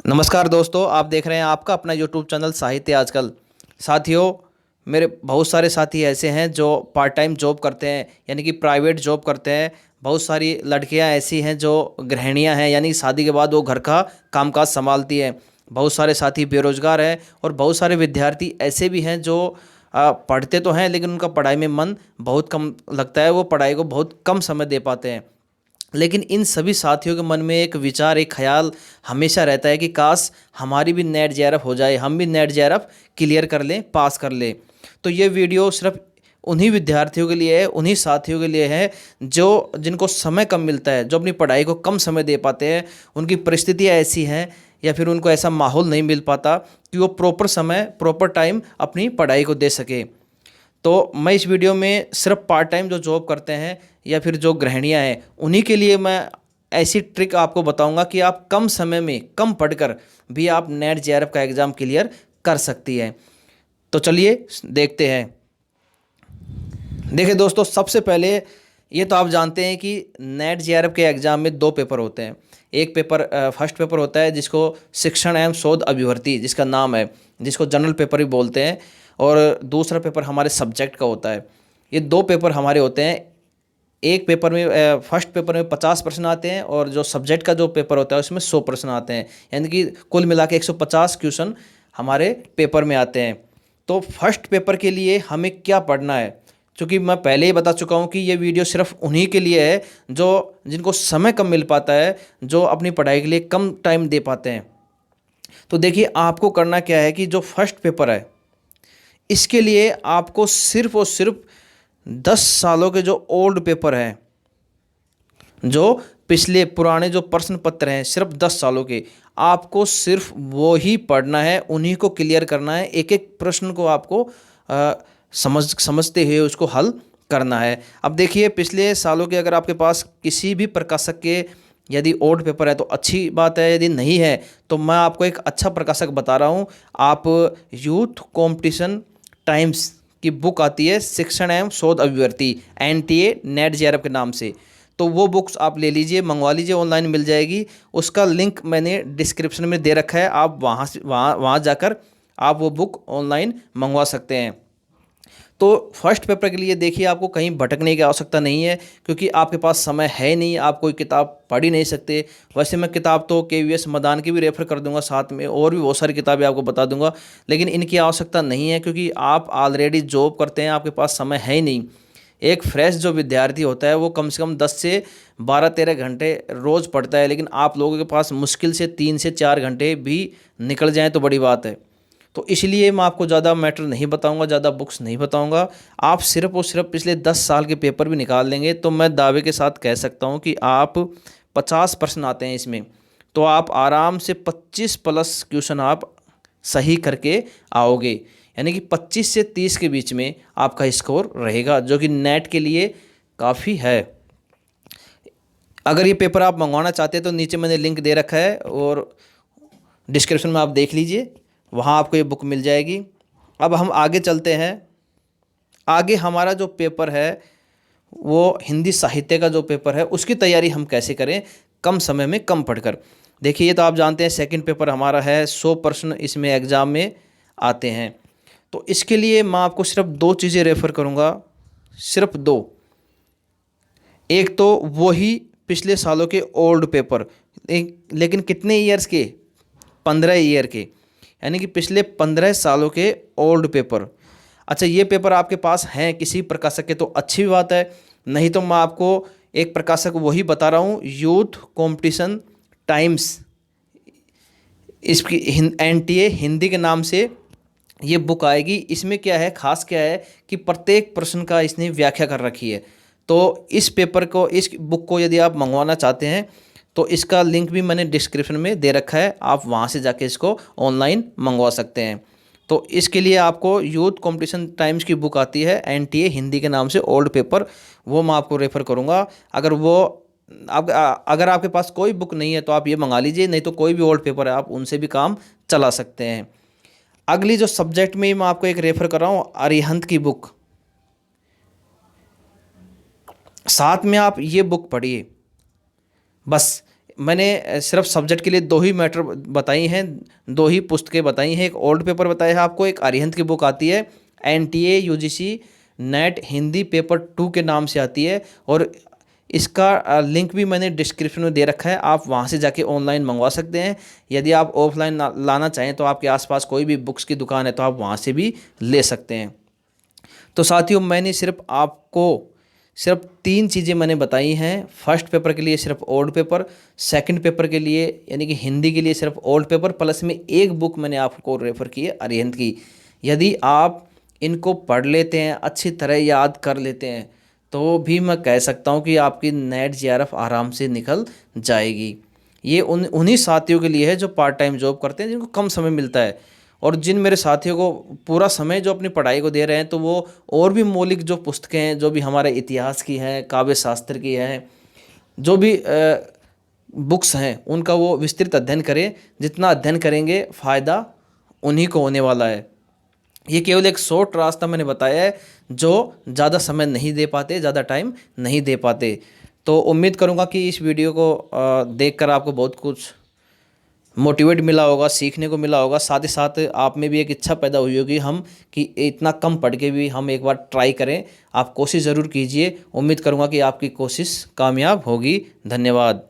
नमस्कार दोस्तों, आप देख रहे हैं आपका अपना यूट्यूब चैनल साहित्य आजकल। साथियों, मेरे बहुत सारे साथी ऐसे हैं जो पार्ट टाइम जॉब करते हैं, यानी कि प्राइवेट जॉब करते हैं। बहुत सारी लड़कियां ऐसी हैं जो गृहिणियां हैं, यानी शादी के बाद वो घर का कामकाज संभालती हैं। बहुत सारे साथी बेरोजगार हैं और बहुत सारे विद्यार्थी ऐसे भी हैं जो पढ़ते तो हैं लेकिन उनका पढ़ाई में मन बहुत कम लगता है, वो पढ़ाई को बहुत कम समय दे पाते हैं। लेकिन इन सभी साथियों के मन में एक विचार, एक ख्याल हमेशा रहता है कि काश हमारी भी नेट जेआरएफ हो जाए, हम भी नेट जेआरएफ क्लियर कर लें, पास कर लें। तो ये वीडियो सिर्फ उन्हीं विद्यार्थियों के लिए है, उन्हीं साथियों के लिए है जो जिनको समय कम मिलता है, जो अपनी पढ़ाई को कम समय दे पाते हैं। उनकी परिस्थितियाँ ऐसी हैं या फिर उनको ऐसा माहौल नहीं मिल पाता कि वो प्रॉपर समय, प्रॉपर टाइम अपनी पढ़ाई को दे सके। तो मैं इस वीडियो में सिर्फ पार्ट टाइम जो जॉब करते हैं या फिर जो गृहिणियां हैं उन्हीं के लिए मैं ऐसी ट्रिक आपको बताऊंगा कि आप कम समय में कम पढ़कर भी आप नेट जेआरएफ का एग्ज़ाम क्लियर कर सकती है। तो चलिए देखते हैं। देखिए दोस्तों, सबसे पहले ये तो आप जानते हैं कि नेट जेआरएफ के एग्ज़ाम में दो पेपर होते हैं। एक पेपर फर्स्ट पेपर होता है जिसको शिक्षण एवं शोध अभिवृत्ति जिसका नाम है, जिसको जनरल पेपर भी बोलते हैं, और दूसरा पेपर हमारे सब्जेक्ट का होता है। ये दो पेपर हमारे होते हैं। एक पेपर में फर्स्ट पेपर में 50 प्रश्न आते हैं और जो सब्जेक्ट का जो पेपर होता है उसमें 100 प्रश्न आते हैं, यानी कि कुल मिला के 150 क्वेश्चन हमारे पेपर में आते हैं। तो फर्स्ट पेपर के लिए हमें क्या पढ़ना है, क्योंकि मैं पहले ही बता चुका हूँ कि ये वीडियो सिर्फ उन्हीं के लिए है जो जिनको समय कम मिल पाता है, जो अपनी पढ़ाई के लिए कम टाइम दे पाते हैं। तो देखिए, आपको करना क्या है कि जो फर्स्ट पेपर है इसके लिए आपको सिर्फ और सिर्फ 10 सालों के जो ओल्ड पेपर हैं, जो पिछले पुराने जो प्रश्न पत्र हैं, सिर्फ 10 सालों के, आपको सिर्फ वो ही पढ़ना है, उन्हीं को क्लियर करना है। एक एक प्रश्न को आपको समझते हुए उसको हल करना है। अब देखिए, पिछले सालों के अगर आपके पास किसी भी प्रकाशक के यदि ओल्ड पेपर है तो अच्छी बात है, यदि नहीं है तो मैं आपको एक अच्छा प्रकाशक बता रहा हूँ। आप यूथ कंपटीशन टाइम्स की बुक आती है, शिक्षण एवं शोध अभिवृत्ति, एनटीए नेट जेआरएफ के नाम से। तो वो बुक्स आप ले लीजिए, मंगवा लीजिए, ऑनलाइन मिल जाएगी। उसका लिंक मैंने डिस्क्रिप्शन में दे रखा है, आप वहाँ से वहाँ जाकर आप वो बुक ऑनलाइन मंगवा सकते हैं। तो फर्स्ट पेपर के लिए देखिए, आपको कहीं भटकने की आवश्यकता नहीं है, क्योंकि आपके पास समय है नहीं, आप कोई किताब पढ़ ही नहीं सकते। वैसे मैं किताब तो केवीएस मदान की भी रेफ़र कर दूंगा, साथ में और भी बहुत सारी किताबें आपको बता दूंगा, लेकिन इनकी आवश्यकता नहीं है क्योंकि आप ऑलरेडी जॉब करते हैं, आपके पास समय है ही नहीं। एक फ्रेश जो विद्यार्थी होता है वो कम से कम 10 से 12-13 घंटे रोज़ पढ़ता है, लेकिन आप लोगों के पास मुश्किल से 3 से 4 घंटे भी निकल जाएँ तो बड़ी बात है। तो इसलिए मैं आपको ज़्यादा मैटर नहीं बताऊंगा, ज़्यादा बुक्स नहीं बताऊंगा। आप सिर्फ और सिर्फ पिछले 10 साल के पेपर भी निकाल लेंगे तो मैं दावे के साथ कह सकता हूं कि आप 50 प्रश्न आते हैं इसमें, तो आप आराम से 25 प्लस क्वेश्चन आप सही करके आओगे, यानी कि 25 से 30 के बीच में आपका स्कोर रहेगा, जो कि नेट के लिए काफ़ी है। अगर ये पेपर आप मंगवाना चाहते हैं तो नीचे मैंने लिंक दे रखा है और डिस्क्रिप्शन में आप देख लीजिए, वहाँ आपको ये बुक मिल जाएगी। अब हम आगे चलते हैं। आगे हमारा जो पेपर है वो हिंदी साहित्य का जो पेपर है, उसकी तैयारी हम कैसे करें कम समय में कम पढ़कर। देखिए, ये तो आप जानते हैं सेकंड पेपर हमारा है, 100 प्रश्न इसमें एग्ज़ाम में आते हैं। तो इसके लिए मैं आपको सिर्फ दो चीज़ें रेफ़र करूँगा, सिर्फ दो। एक तो वही पिछले सालों के ओल्ड पेपर, लेकिन कितने ईयर्स के, 15 ईयर के, यानी कि पिछले 15 सालों के ओल्ड पेपर। अच्छा, ये पेपर आपके पास हैं किसी प्रकाशक के तो अच्छी बात है, नहीं तो मैं आपको एक प्रकाशक वही बता रहा हूँ, यूथ कंपटीशन टाइम्स, इसकी एनटीए हिंदी के नाम से ये बुक आएगी। इसमें क्या है, खास क्या है कि प्रत्येक प्रश्न का इसने व्याख्या कर रखी है। तो इस पेपर को, इस बुक को यदि आप मंगवाना चाहते हैं तो इसका लिंक भी मैंने डिस्क्रिप्शन में दे रखा है, आप वहाँ से जाके इसको ऑनलाइन मंगवा सकते हैं। तो इसके लिए आपको यूथ कंपटीशन टाइम्स की बुक आती है, एनटीए हिंदी के नाम से ओल्ड पेपर, वो मैं आपको रेफ़र करूँगा। अगर आपके पास कोई बुक नहीं है तो आप ये मंगा लीजिए, नहीं तो कोई भी ओल्ड पेपर है आप उनसे भी काम चला सकते हैं। अगली जो सब्जेक्ट में मैं आपको एक रेफ़र कर रहा हूँ, अरिहंत की बुक, साथ में आप ये बुक पढ़िए। बस मैंने सिर्फ सब्जेक्ट के लिए दो ही मैटर बताई हैं, दो ही पुस्तकें बताई हैं। एक ओल्ड पेपर बताया है आपको, एक अरिहंत की बुक आती है NTA UGC net Hindi paper 2 के नाम से आती है, और इसका लिंक भी मैंने डिस्क्रिप्शन में दे रखा है, आप वहाँ से जाके ऑनलाइन मंगवा सकते हैं। यदि आप ऑफलाइन लाना चाहें तो आपके आसपास कोई भी बुक्स की दुकान है तो आप वहाँ से भी ले सकते हैं। तो साथियों, मैंने सिर्फ आपको सिर्फ 3 चीज़ें मैंने बताई हैं। फर्स्ट पेपर के लिए सिर्फ ओल्ड पेपर, सेकंड पेपर के लिए यानी कि हिंदी के लिए सिर्फ ओल्ड पेपर, प्लस में एक बुक मैंने आपको रेफ़र की है अरिहंत की। यदि आप इनको पढ़ लेते हैं, अच्छी तरह याद कर लेते हैं, तो भी मैं कह सकता हूँ कि आपकी नेट JRF आराम से निकल जाएगी। ये उन्हीं साथियों के लिए है जो पार्ट टाइम जॉब करते हैं, जिनको कम समय मिलता है। और जिन मेरे साथियों को पूरा समय जो अपनी पढ़ाई को दे रहे हैं, तो वो और भी मौलिक जो पुस्तकें हैं, जो भी हमारे इतिहास की हैं, काव्य शास्त्र की हैं, जो भी बुक्स हैं, उनका वो विस्तृत अध्ययन करें। जितना अध्ययन करेंगे फ़ायदा उन्हीं को होने वाला है। ये केवल एक शॉर्ट रास्ता मैंने बताया है, जो ज़्यादा समय नहीं दे पाते, ज़्यादा टाइम नहीं दे पाते। तो उम्मीद करूँगा कि इस वीडियो को देखकर आपको बहुत कुछ मोटिवेट मिला होगा, सीखने को मिला होगा। साथ ही साथ आप में भी एक इच्छा पैदा हुई होगी हम कि इतना कम पढ़ के भी हम एक बार ट्राई करें। आप कोशिश ज़रूर कीजिए, उम्मीद करूँगा कि आपकी कोशिश कामयाब होगी। धन्यवाद।